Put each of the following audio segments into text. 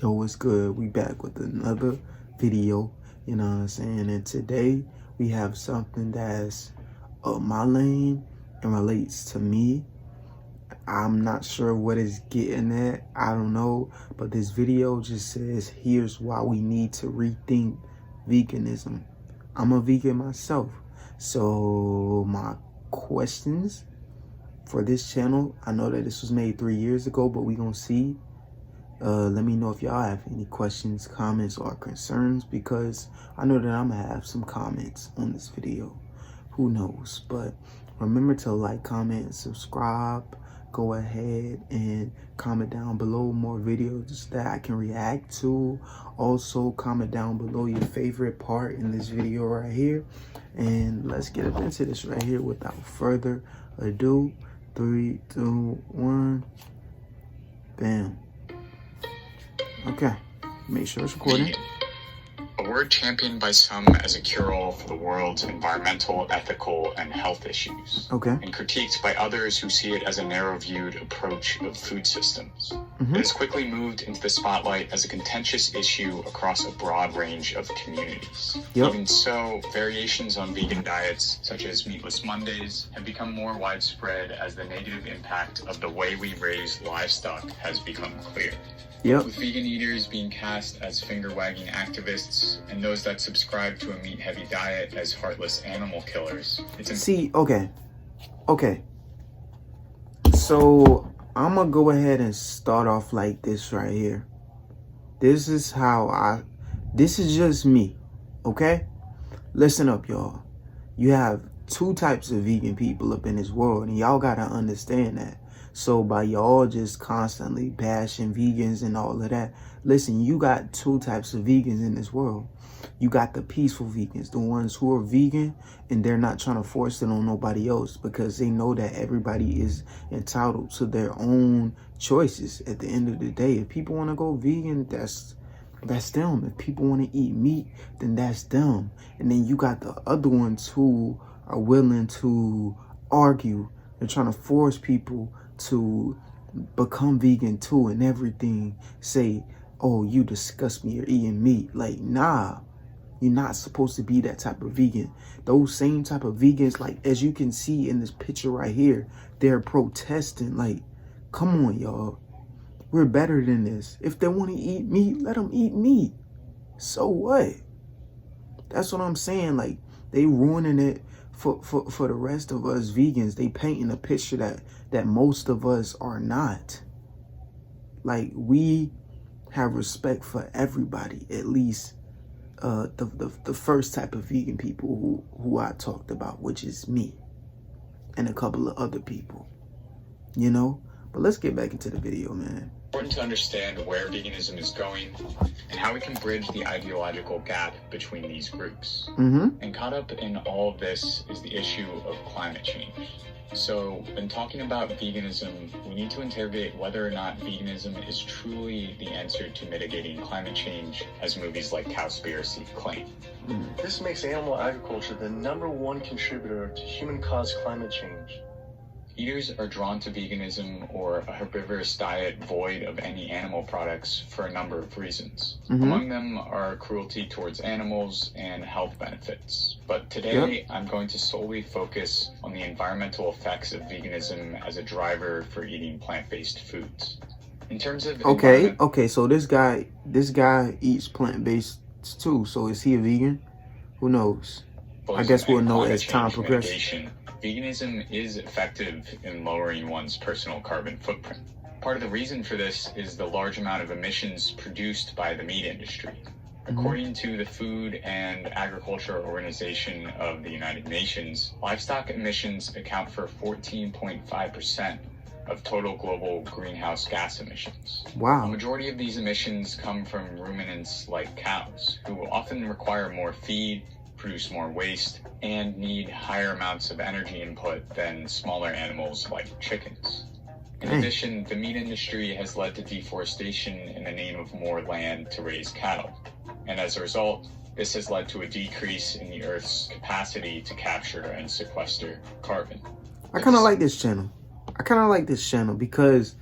Yo, what's good? We back with another video, you know what I'm saying? And today we have something that's up my lane and relates to me. I'm not sure what it's getting at. I don't know. But this video just says, here's why we need to rethink veganism. I'm a vegan myself. So my questions for this channel, I know that this was made 3 years ago, but we gonna see. Let me know if y'all have any questions, comments, or concerns, because I know that I'm gonna have some comments on this video. Who knows? But remember to like, comment, and subscribe. Go ahead and comment down below more videos that I can react to. Also, comment down below your favorite part in this video right here. And let's get up into this right here without further ado. 3, 2, 1. Bam. Okay, make sure it's recording. A word championed by some as a cure-all for the world's environmental, ethical, and health issues. Okay. And critiqued by others who see it as a narrow-viewed approach of food systems. It has quickly moved into the spotlight as a contentious issue across a broad range of communities. Yep. Even so, variations on vegan diets, such as meatless Mondays, have become more widespread as the negative impact of the way we raise livestock has become clear. Yep. With vegan eaters being cast as finger-wagging activists and those that subscribe to a meat-heavy diet as heartless animal killers, okay. So I'm gonna go ahead and start off like this right here. This is just me, okay? Listen up, y'all. You have two types of vegan people up in this world, and y'all gotta understand that. So by y'all just constantly bashing vegans and all of that, listen, you got two types of vegans in this world. You got the peaceful vegans, the ones who are vegan and they're not trying to force it on nobody else because they know that everybody is entitled to their own choices. At the end of the day, if people want to go vegan, that's them. If people want to eat meat, then that's them. And then you got the other ones who are willing to argue. They're trying to force people to become vegan too and everything. Say, oh, you disgust me, you're eating meat. Like, nah, you're not supposed to be that type of vegan. Those same type of vegans, like as you can see in this picture right here, they're protesting. Like, come on, y'all, we're better than this. If they want to eat meat, let them eat meat. So what? That's what I'm saying. Like, they ruining it for the rest of us vegans. They painting a picture that most of us are not. Like, we have respect for everybody, at least the first type of vegan people who I talked about, which is me and a couple of other people, you know? But let's get back into the video, man. Important to understand where veganism is going and how we can bridge the ideological gap between these groups. And caught up in all of this is the issue of climate change. So, when talking about veganism, we need to interrogate whether or not veganism is truly the answer to mitigating climate change, as movies like Cowspiracy claim. This makes animal agriculture the #1 contributor to human-caused climate change. Eaters are drawn to veganism or a herbivorous diet void of any animal products for a number of reasons. Among them are cruelty towards animals and health benefits. But today, I'm going to solely focus on the environmental effects of veganism as a driver for eating plant-based foods. In terms of Okay, so this guy eats plant-based too. So is he a vegan? Who knows? I guess we'll know as time progresses. Veganism is effective in lowering one's personal carbon footprint. Part of the reason for this is the large amount of emissions produced by the meat industry. According to the Food and Agriculture Organization of the United Nations, livestock emissions account for 14.5% of total global greenhouse gas emissions. Wow. A majority of these emissions come from ruminants like cows, who often require more feed, produce more waste, and need higher amounts of energy input than smaller animals like chickens. In addition, the meat industry has led to deforestation in the name of more land to raise cattle. And as a result, this has led to a decrease in the Earth's capacity to capture and sequester carbon. I kind of like this channel. because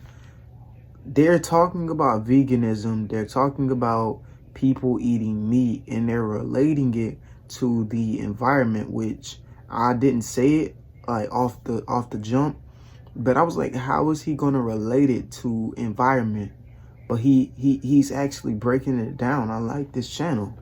they're talking about veganism, they're talking about people eating meat, and they're relating it to the environment, which I didn't say it like off the jump, but I was like, how is he gonna relate it to environment? But he's actually breaking it down. I like this channel.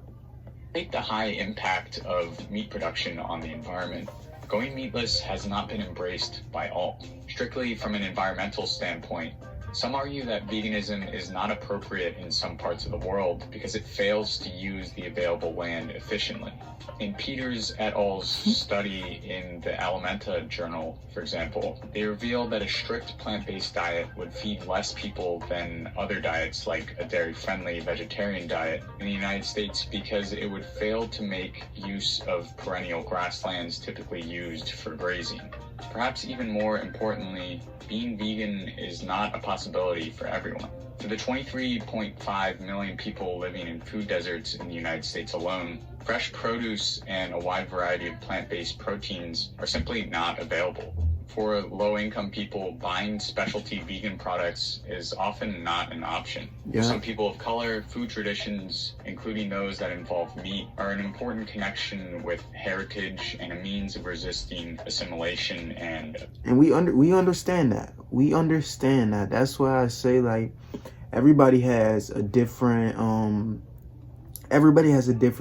Despite the high impact of meat production on the environment, going meatless has not been embraced by all. Strictly from an environmental standpoint, some argue that veganism is not appropriate in some parts of the world because it fails to use the available land efficiently. In Peters et al.'s study in the Alimenta journal, for example, they revealed that a strict plant-based diet would feed less people than other diets like a dairy-friendly vegetarian diet in the United States because it would fail to make use of perennial grasslands typically used for grazing. Perhaps even more importantly, being vegan is not a possibility for everyone. For the 23.5 million people living in food deserts in the United States alone, fresh produce and a wide variety of plant-based proteins are simply not available. For low-income people, buying specialty vegan products is often not an option. Yeah. For some people of color, food traditions, including those that involve meat, are an important connection with heritage and a means of resisting assimilation and we understand that. We understand that. That's why I say, like, everybody has a different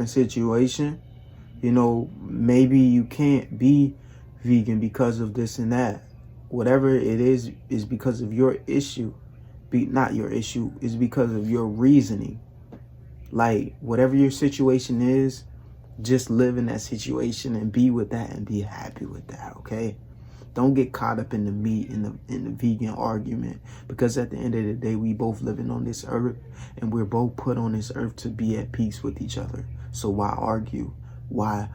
situation. You know, maybe you can't be vegan because of this and that. Whatever it is because of your issue. Not your issue, is because of your reasoning. Like, whatever your situation is, just live in that situation and be with that and be happy with that, okay? Don't get caught up in the meat, in the vegan argument, because at the end of the day, we both living on this earth and we're both put on this earth to be at peace with each other. So why argue? Why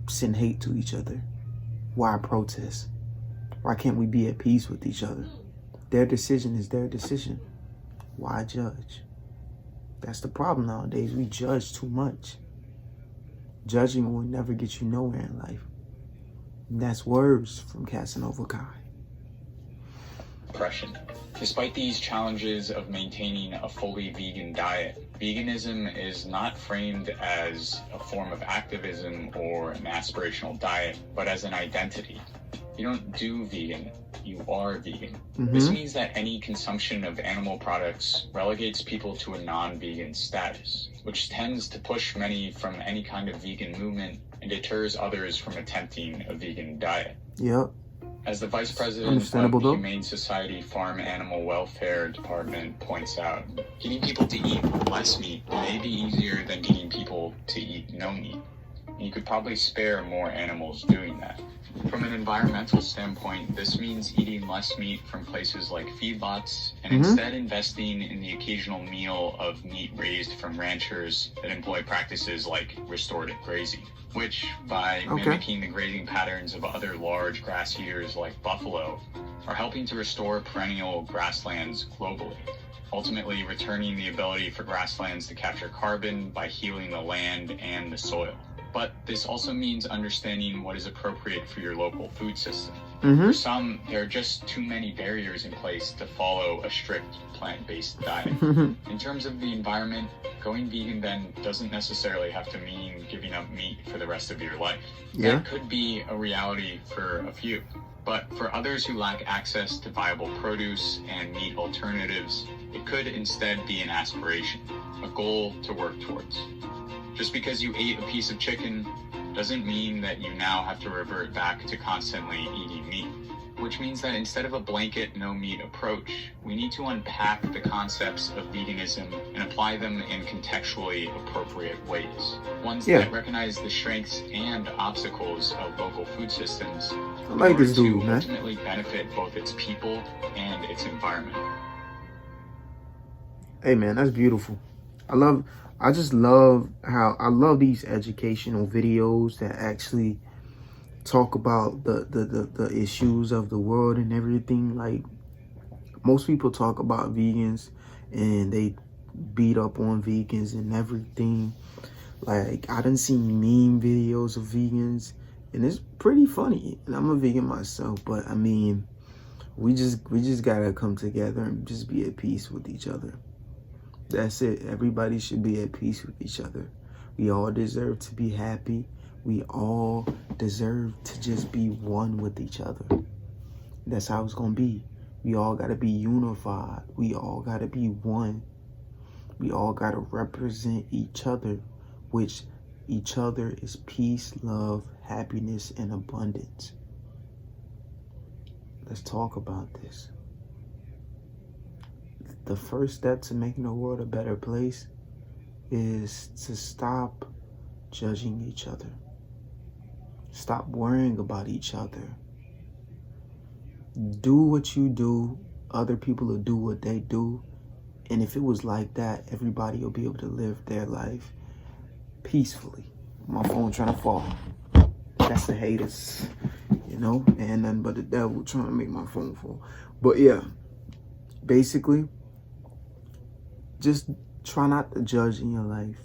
send hate to each other? Why protest? Why can't we be at peace with each other? Their decision is their decision. Why judge? That's the problem nowadays. We judge too much. Judging will never get you nowhere in life. And that's words from Casanovaky. Depression. Despite these challenges of maintaining a fully vegan diet, veganism is not framed as a form of activism or an aspirational diet, but as an identity. You don't do vegan, you are vegan. This means that any consumption of animal products relegates people to a non-vegan status, which tends to push many from any kind of vegan movement and deters others from attempting a vegan diet. Yep. As the Vice President of the Humane Society Farm Animal Welfare Department points out, getting people to eat less meat may be easier than getting people to eat no meat. And you could probably spare more animals doing that. From an environmental standpoint, this means eating less meat from places like feedlots and instead investing in the occasional meal of meat raised from ranchers that employ practices like restorative grazing, which, by mimicking the grazing patterns of other large grass eaters like buffalo, are helping to restore perennial grasslands globally, ultimately returning the ability for grasslands to capture carbon by healing the land and the soil. But this also means understanding what is appropriate for your local food system. For some, there are just too many barriers in place to follow a strict plant-based diet. In terms of the environment, going vegan then doesn't necessarily have to mean giving up meat for the rest of your life. That could be a reality for a few. But for others who lack access to viable produce and meat alternatives, it could instead be an aspiration, a goal to work towards. Just because you ate a piece of chicken doesn't mean that you now have to revert back to constantly eating meat, which means that instead of a blanket no meat approach, we need to unpack the concepts of veganism and apply them in contextually appropriate ways. Ones that recognize the strengths and obstacles of local food systems in order to ultimately benefit both its people and its environment. Hey man, that's beautiful. I just love how I love these educational videos that actually talk about the issues of the world and everything. Like, most people talk about vegans and they beat up on vegans and everything. Like, I done seen meme videos of vegans and it's pretty funny. And I'm a vegan myself, but I mean, We just gotta come together and just be at peace with each other. That's it. Everybody should be at peace with each other. We all deserve to be happy. We all deserve to just be one with each other. That's how it's gonna be. We all gotta be unified. We all gotta be one. We all gotta represent each other, which each other is peace, love, happiness, and abundance. Let's talk about this. The first step to making the world a better place is to stop judging each other. Stop worrying about each other. Do what you do. Other people will do what they do. And if it was like that, everybody will be able to live their life peacefully. My phone trying to fall. That's the haters, you know, and nothing but the devil trying to make my phone fall. But yeah, basically, just try not to judge in your life.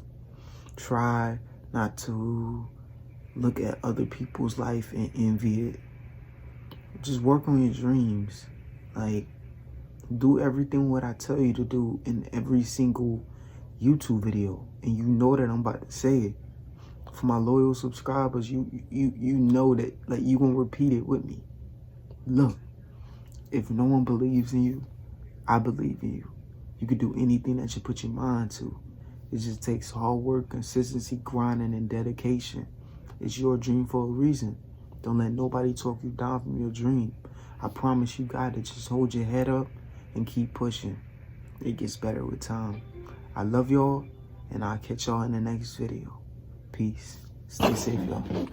Try not to look at other people's life and envy it. Just work on your dreams. Like, do everything what I tell you to do in every single YouTube video. And you know that I'm about to say it. For my loyal subscribers, you know that, like, you gonna repeat it with me. Look, if no one believes in you, I believe in you. You can do anything that you put your mind to. It just takes hard work, consistency, grinding, and dedication. It's your dream for a reason. Don't let nobody talk you down from your dream. I promise you, God, to just hold your head up and keep pushing. It gets better with time. I love y'all, and I'll catch y'all in the next video. Peace. Stay safe, y'all.